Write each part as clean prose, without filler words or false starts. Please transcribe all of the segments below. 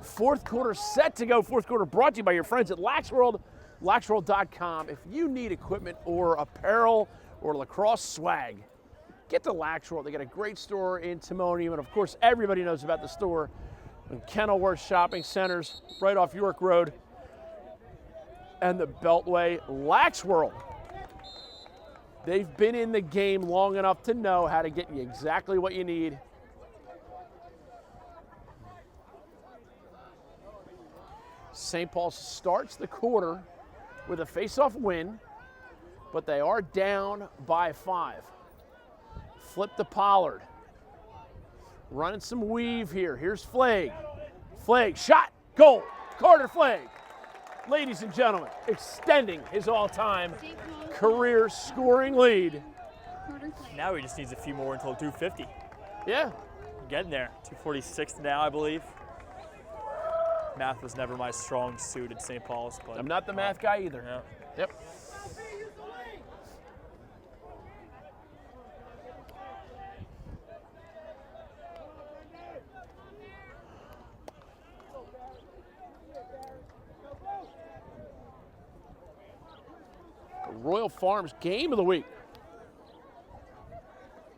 Fourth quarter set to go. Fourth quarter brought to you by your friends at Lax World, laxworld.com. If you need equipment or apparel or lacrosse swag, get to Lax World. They got a great store in Timonium, and of course, everybody knows about the store in Kenilworth Shopping Centers, right off York Road and the Beltway. Lax World. They've been in the game long enough to know how to get you exactly what you need. St. Paul starts the quarter with a face-off win, but they are down by 5. Flip to Pollard. Running some weave here. Here's Flagg. Flagg, shot, goal. Carter Flagg. Ladies and gentlemen, extending his all-time career scoring lead. Now he just needs a few more until 250. Yeah. Getting there. 246 now, I believe. Math was never my strong suit at St. Paul's. But I'm not the math guy either. Yeah. Yep. Royal Farms game of the week.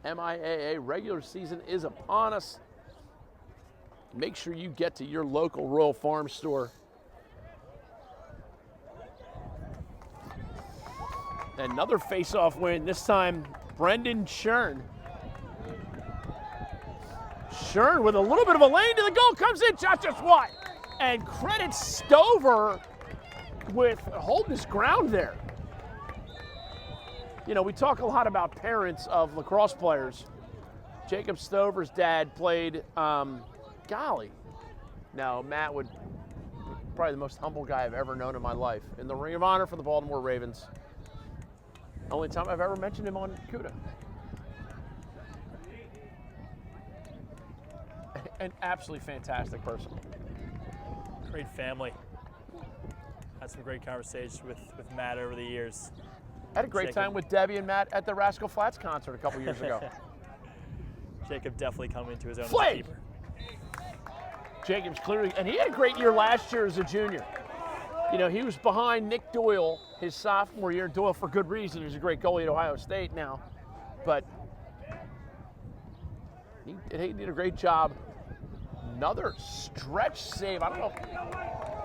MIAA regular season is upon us. Make sure you get to your local Royal Farms store. Another face-off win, this time Brendan Shern. Shern with a little bit of a lane to the goal, comes in, shot just wide. And credit Stover with holding his ground there. You know, we talk a lot about parents of lacrosse players. Jacob Stover's dad played, golly. No, Matt would, probably the most humble guy I've ever known in my life. In the Ring of Honor for the Baltimore Ravens. Only time I've ever mentioned him on CUDA. An absolutely fantastic person. Great family. Had some great conversations with Matt over the years. I had a great time with Debbie and Matt at the Rascal Flatts concert a couple years ago. Jacob definitely coming into his own Flagg! as a keeper. Jacob's clearly, and he had a great year last year as a junior. You know, he was behind Nick Doyle his sophomore year. Doyle for good reason. He's a great goalie at Ohio State now. But he did a great job. Another stretch save. I don't know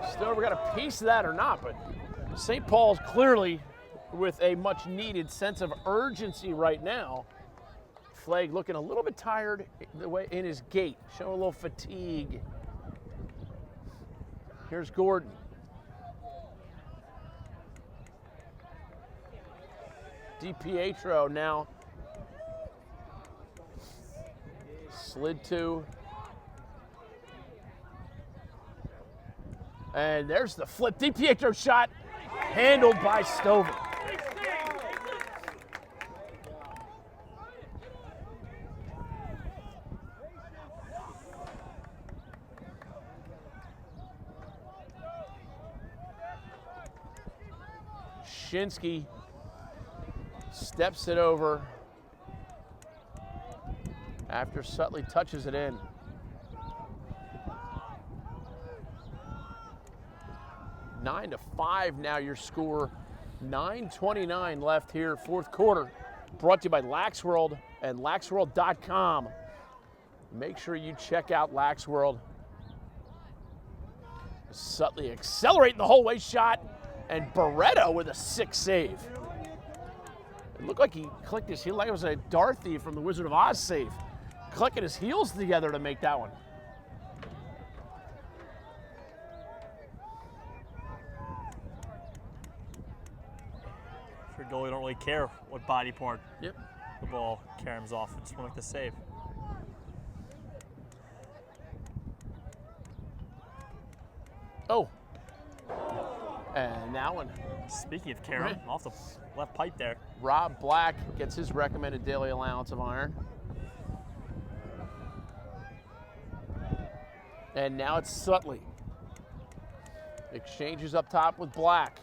if Stover got a piece of that or not, but St. Paul's clearly with a much needed sense of urgency right now. Flagg looking a little bit tired in his gait, showing a little fatigue. Here's Gordon. DiPietro now slid to. And there's the flip. DiPietro shot handled by Stover. Shinsky steps it over after Sutley touches it in. Nine to 5 now your score. 9:29 left here, fourth quarter. Brought to you by Lax World and laxworld.com. Make sure you check out Lax World. Sutley accelerating the whole way shot, and Barreto with a 6 save. It looked like he clicked his heel like it was a Dorothy from the Wizard of Oz save. Clicking his heels together to make that one. For a goalie, don't really care what body part the ball caroms off. Just want to save. Oh. And that one. Speaking of carom, off the left pipe there. Rob Black gets his recommended daily allowance of iron. And now it's Sutley. Exchanges up top with Black.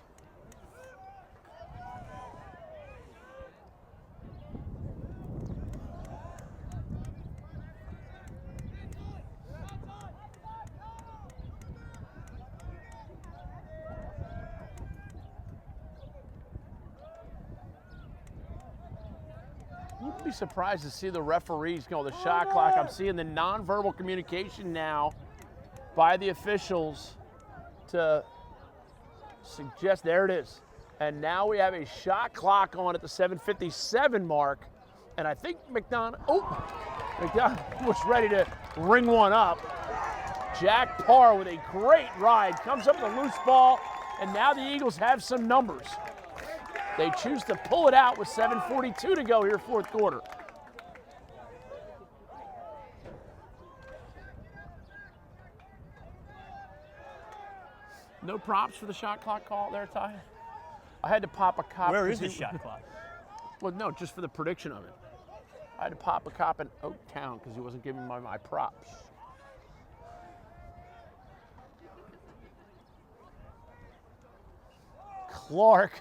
I'd be surprised to see the referees go the shot clock. I'm seeing the nonverbal communication now by the officials to suggest, there it is. And now we have a shot clock on at the 7:57 mark. And I think McDonogh was ready to ring one up. Jack Parr with a great ride, comes up with a loose ball, and now the Eagles have some numbers. They choose to pull it out with 7:42 to go here, fourth quarter. No props for the shot clock call there, Ty? I had to pop a cop. Where is the shot clock? Well, no, just for the prediction of it. I had to pop a cop in Oaktown because he wasn't giving me my props. Clark.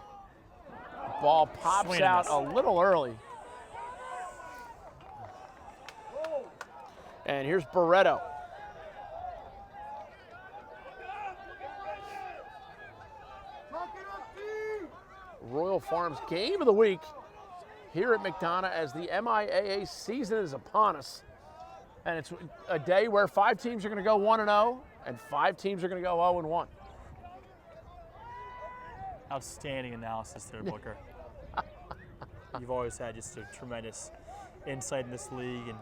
Ball pops out a little early. And here's Barreto. Royal Farms game of the week here at McDonogh as the MIAA season is upon us. And it's a day where 5 teams are going to go 1-0 and 5 teams are going to go 0-1. Outstanding analysis there, Booker. You've always had just a tremendous insight in this league, and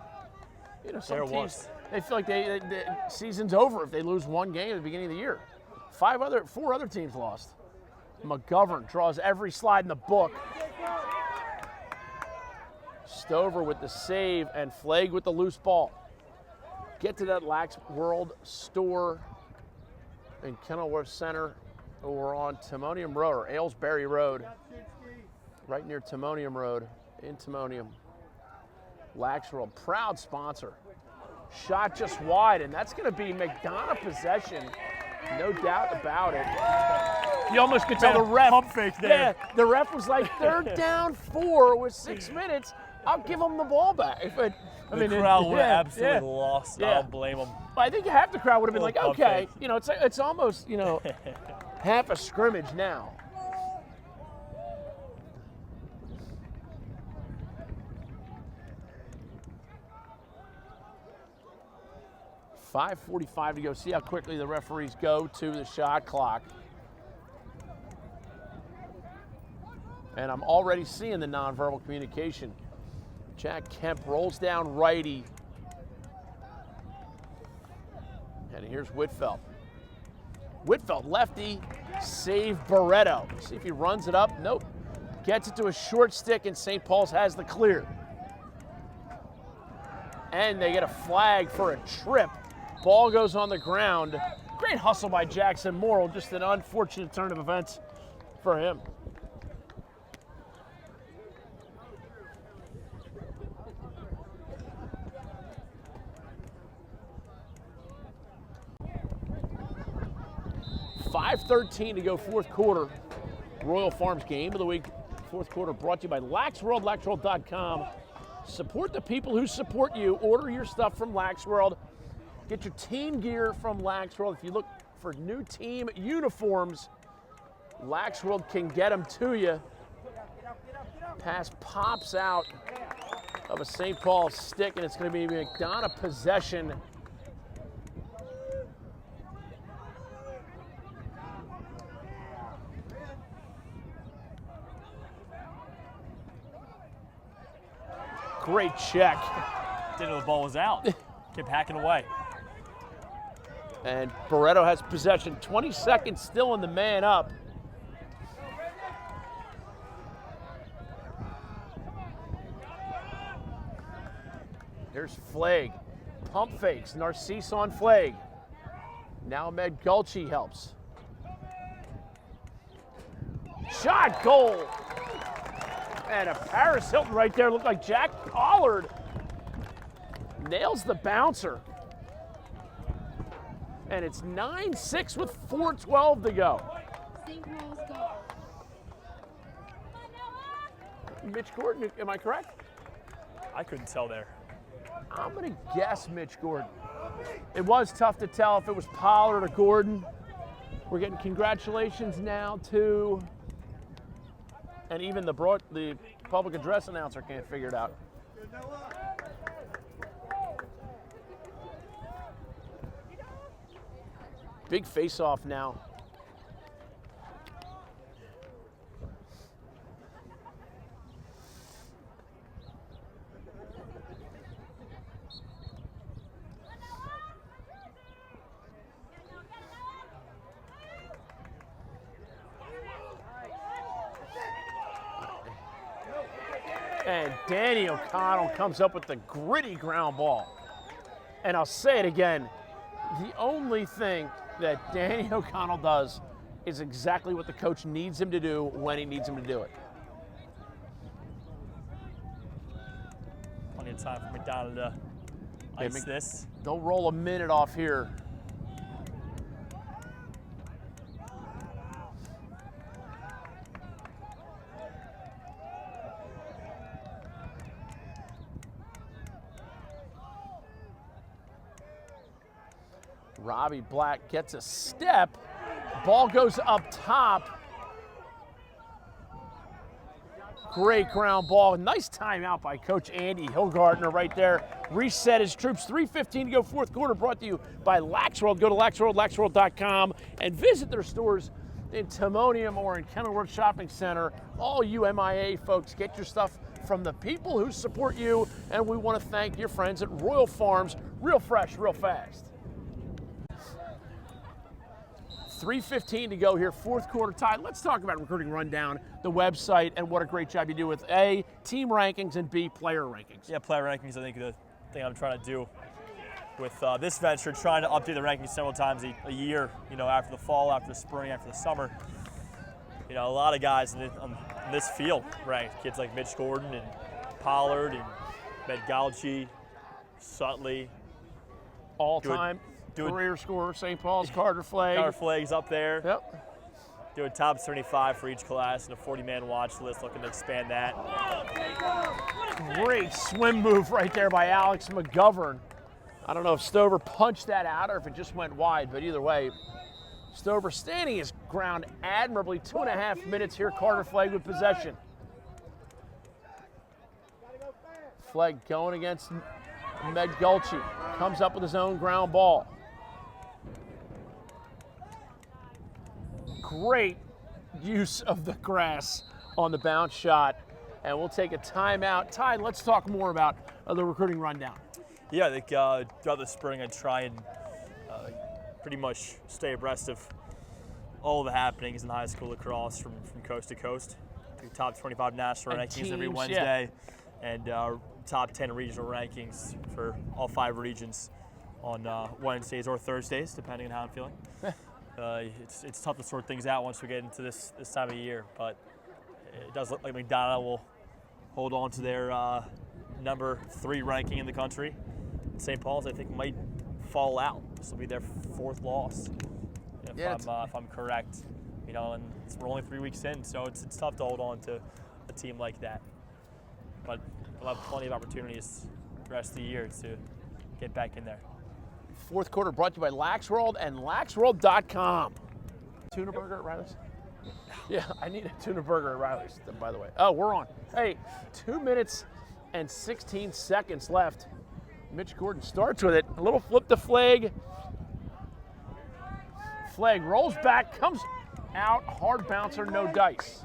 you know, some teams, they feel like the season's over if they lose one game at the beginning of the year. 4 other teams lost. McGovern draws every slide in the book. Stover with the save and Flagg with the loose ball. Get to that Lax World store in Kenilworth Center or on Timonium Road or Aylesbury Road, right near Timonium Road in Timonium. Lax World, proud sponsor. Shot just wide, and that's going to be McDonogh possession, no doubt about it. You almost could tell the ref. Pump fake there. Yeah, the ref was like, third down 4 with 6 minutes. I'll give them the ball back. But the crowd would have absolutely lost. I don't blame them. I think half the crowd would have been like, okay, you know, it's almost, you know, half a scrimmage now. .5:45 to go. See how quickly the referees go to the shot clock. And I'm already seeing the nonverbal communication. Jack Kemp rolls down righty. And here's Whitfeld. Whitfeld, lefty, save Barreto. See if he runs it up. Nope. Gets it to a short stick, and St. Paul's has the clear. And they get a flag for a trip. Ball goes on the ground. Great hustle by Jackson Morrill. Just an unfortunate turn of events for him. .5:13 to go, fourth quarter. Royal Farms game of the week, fourth quarter, brought to you by Lax World, laxworld.com. Support the people who support you. Order your stuff from Lax World. Get your team gear from Lax World. If you look for new team uniforms, Lax World can get them to you. Pass pops out of a St. Paul stick, and it's going to be McDonogh possession. Great check. Didn't know the ball was out. Kept hacking away. And Barreto has possession. 20 seconds still in the man up. Here's Flagg. Pump fakes. Narcisse on Flagg. Now Med Gulchi helps. Shot, goal. And a Paris Hilton right there. Looked like Jack Pollard nails the bouncer. And it's 9-6 with 4:12 to go. Mitch Gordon, am I correct? I couldn't tell there. I'm going to guess Mitch Gordon. It was tough to tell if it was Pollard or Gordon. We're getting congratulations now to, and even the public address announcer can't figure it out. Big face-off now. And Danny O'Connell comes up with the gritty ground ball. And I'll say it again, the only thing that Danny O'Connell does is exactly what the coach needs him to do when he needs him to do it. Plenty of time for McDonogh to ice this. They'll roll a minute off here. Robbie Black gets a step. Ball goes up top. Great ground ball. Nice timeout by Coach Andy Hilgardner right there. Reset his troops. 3:15 to go, fourth quarter, brought to you by Laxworld. Go to laxworld.com, and visit their stores in Timonium or in Kenilworth Shopping Center. All you MIAA folks, get your stuff from the people who support you, and we want to thank your friends at Royal Farms. Real fresh, real fast. 3:15 to go here, fourth quarter tied. Let's talk about Recruiting Rundown, the website, and what a great job you do with A, team rankings, and B, player rankings. Yeah, player rankings, I think the thing I'm trying to do with this venture, trying to update the rankings several times a year, after the fall, after the spring, after the summer. A lot of guys on this field ranked. Kids like Mitch Gordon and Pollard and McDonogh, Sutley. All-time career scorer, St. Paul's, Carter Flagg. Carter Flagg's up there. Yep. Doing top 75 for each class and a 40-man watch list, looking to expand that. Great swim move right there by Alex McGovern. I don't know if Stover punched that out or if it just went wide, but either way, Stover standing his ground admirably. 2.5 minutes here, Carter Flagg with possession. Flagg going against Medgulchi. Comes up with his own ground ball. Great use of the grass on the bounce shot. And we'll take a timeout. Ty, let's talk more about the recruiting rundown. Yeah, I think throughout the spring I try and pretty much stay abreast of all the happenings in high school lacrosse from coast to coast. Do top 25 national rankings teams, every Wednesday, and top 10 regional rankings for all 5 regions on Wednesdays or Thursdays, depending on how I'm feeling. It's tough to sort things out once we get into this time of year, but it does look like McDonogh will hold on to their number 3 ranking in the country. St. Paul's, I think, might fall out. This will be their 4th loss, if I'm correct. And we're only 3 weeks in, so it's tough to hold on to a team like that. But we'll have plenty of opportunities the rest of the year to get back in there. Fourth quarter brought to you by Laxworld and laxworld.com. Tuna burger at Riley's? Yeah, I need a tuna burger at Riley's, by the way. Oh, we're on. Hey, 2 minutes and 16 seconds left. Mitch Gordon starts with it. A little flip to Flagg. Flagg rolls back, comes out, hard bouncer, no dice.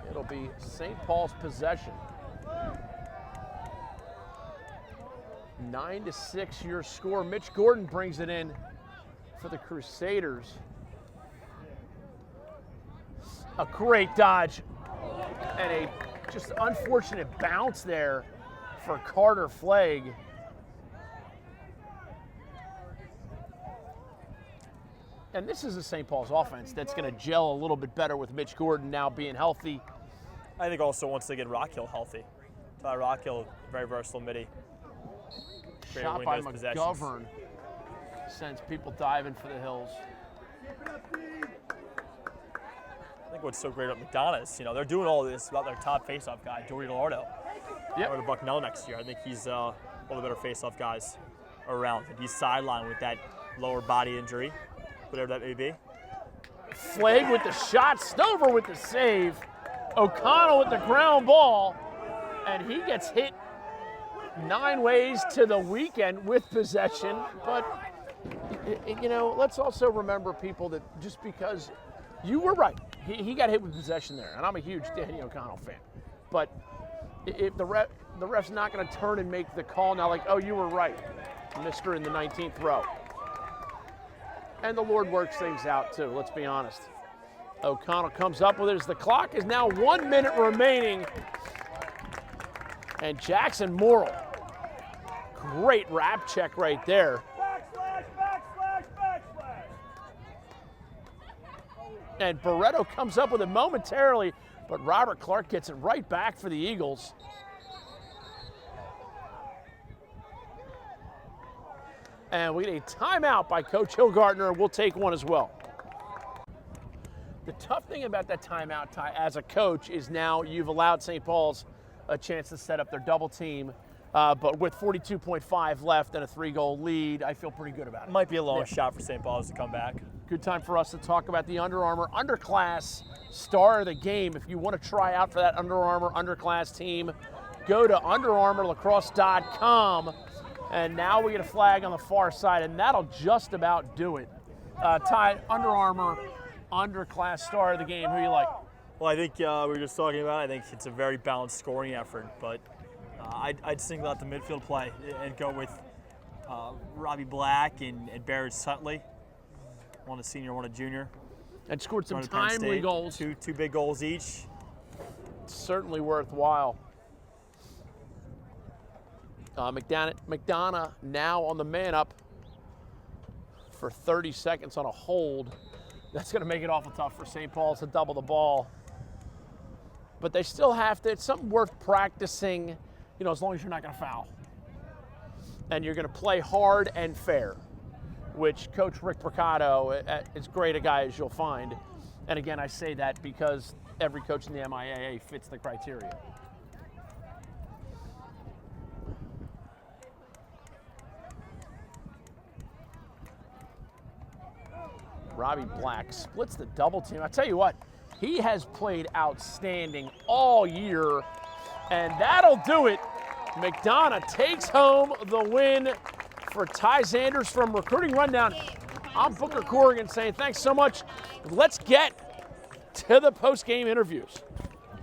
It'll be St. Paul's possession. 9-6 your score. Mitch Gordon brings it in for the Crusaders. A great dodge and a just unfortunate bounce there for Carter Flagg. And this is a St. Paul's offense that's going to gel a little bit better with Mitch Gordon now being healthy. I think also once they get Rockhill healthy. Ty Rockhill, very versatile midi. Shot by McGovern sends people diving for the hills. I think what's so great about McDonogh is, they're doing all this about their top faceoff guy, Dory Lardo. Yep. Or to Bucknell next year. I think he's one of the better faceoff guys around. And he's sidelined with that lower body injury, whatever that may be. Flagg with the shot, Stover with the save, O'Connell with the ground ball, And he gets hit 9 ways to the weekend with possession. But, you know, let's also remember, people, that just because you were right, he got hit with possession there. And I'm a huge Danny O'Connell fan. But if the ref's not going to turn and make the call now, like, oh, you were right, mister in the 19th row. And the Lord works things out, too, let's be honest. O'Connell comes up with it as the clock is now 1 minute remaining. And Jackson Morrill, great wrap check right there. And Barreto comes up with it momentarily, but Robert Clark gets it right back for the Eagles. And we get a timeout by Coach Hillgartner. We'll take one as well. The tough thing about that timeout, Ty, as a coach, is now you've allowed St. Paul's a chance to set up their double team. But with 42.5 left and a 3-goal lead, I feel pretty good about it. Might be a long shot for St. Paul's to come back. Good time for us to talk about the Under Armour Underclass Star of the Game. If you want to try out for that Under Armour Underclass team, go to UnderArmourLacrosse.com. And now we get a flag on the far side, and that'll just about do it. Ty, Under Armour Underclass Star of the Game, who you like? Well, I think we were just talking about, I think it's a very balanced scoring effort, but I'd single out the midfield play and go with Robbie Black and Barrett Sutley. One a senior, one a junior. And scored some timely goals. Two big goals each. Certainly worthwhile. McDonogh now on the man up for 30 seconds on a hold. That's going to make it awful tough for St. Paul's to double the ball. But they still have to, it's something worth practicing, you know, as long as you're not going to foul. And you're going to play hard and fair, which Coach Rick Mercado is great a guy as you'll find. And again, I say that because every coach in the MIAA fits the criteria. Robbie Black splits the double team. I tell you what, he has played outstanding all year, and that'll do it. McDonogh takes home the win for Ty Zanders from Recruiting Rundown. I'm Booker Corrigan saying thanks so much. Let's get to the post-game interviews.